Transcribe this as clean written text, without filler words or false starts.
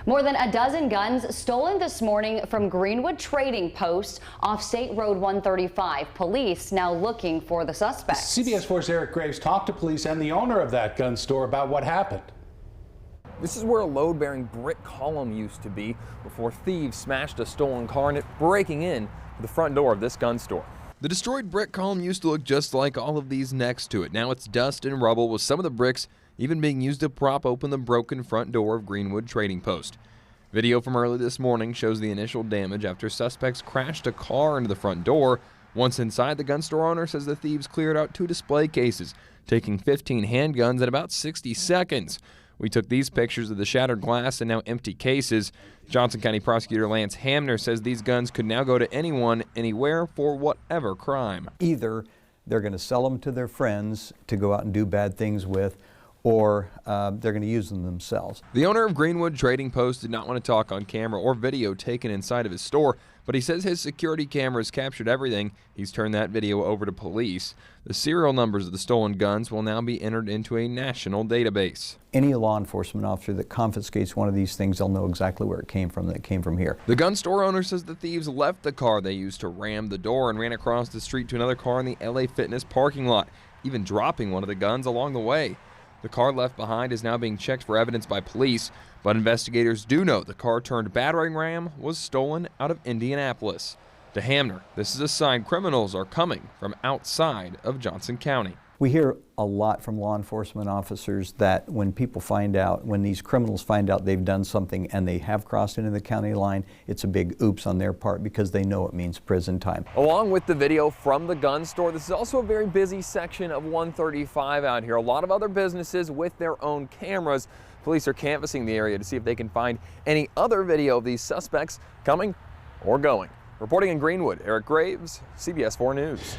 More than a dozen guns stolen this morning from Greenwood Trading Post off State Road 135. Police now looking for the suspects. CBS 4's Eric Graves talked to police and the owner of that gun store about what happened. This is where a load-bearing brick column used to be before thieves smashed a stolen car and it breaking in to the front door of this gun store. The destroyed brick column used to look just like all of these next to it. Now it's dust and rubble, with some of the bricks even being used to prop open the broken front door of Greenwood Trading Post. Video from early this morning shows the initial damage after suspects crashed a car into the front door. Once inside, the gun store owner says the thieves cleared out 2 display cases, taking 15 handguns in about 60 seconds. We took these pictures of the shattered glass and now empty cases. Johnson County Prosecutor Lance Hamner says these guns could now go to anyone, anywhere, for whatever crime. Either they're going to sell them to their friends to go out and do bad things with, or they're going to use them themselves. The owner of Greenwood Trading Post did not want to talk on camera or video taken inside of his store, but he says his security cameras captured everything. He's turned that video over to police. The serial numbers of the stolen guns will now be entered into a national database. Any law enforcement officer that confiscates one of these things, they'll know exactly where it came from, that it came from here. The gun store owner says the thieves left the car they used to ram the door and ran across the street to another car in the LA Fitness parking lot, even dropping one of the guns along the way. The car left behind is now being checked for evidence by police, but investigators do know the car turned battering ram was stolen out of Indianapolis. To Hamner, this is a sign criminals are coming from outside of Johnson County. We hear a lot from law enforcement officers that when people find out, when these criminals find out they've done something and they have crossed into the county line, it's a big oops on their part because they know it means prison time. Along with the video from the gun store, this is also a very busy section of 135 out here. A lot of other businesses with their own cameras. Police are canvassing the area to see if they can find any other video of these suspects coming or going. Reporting in Greenwood, Eric Graves, CBS 4 News.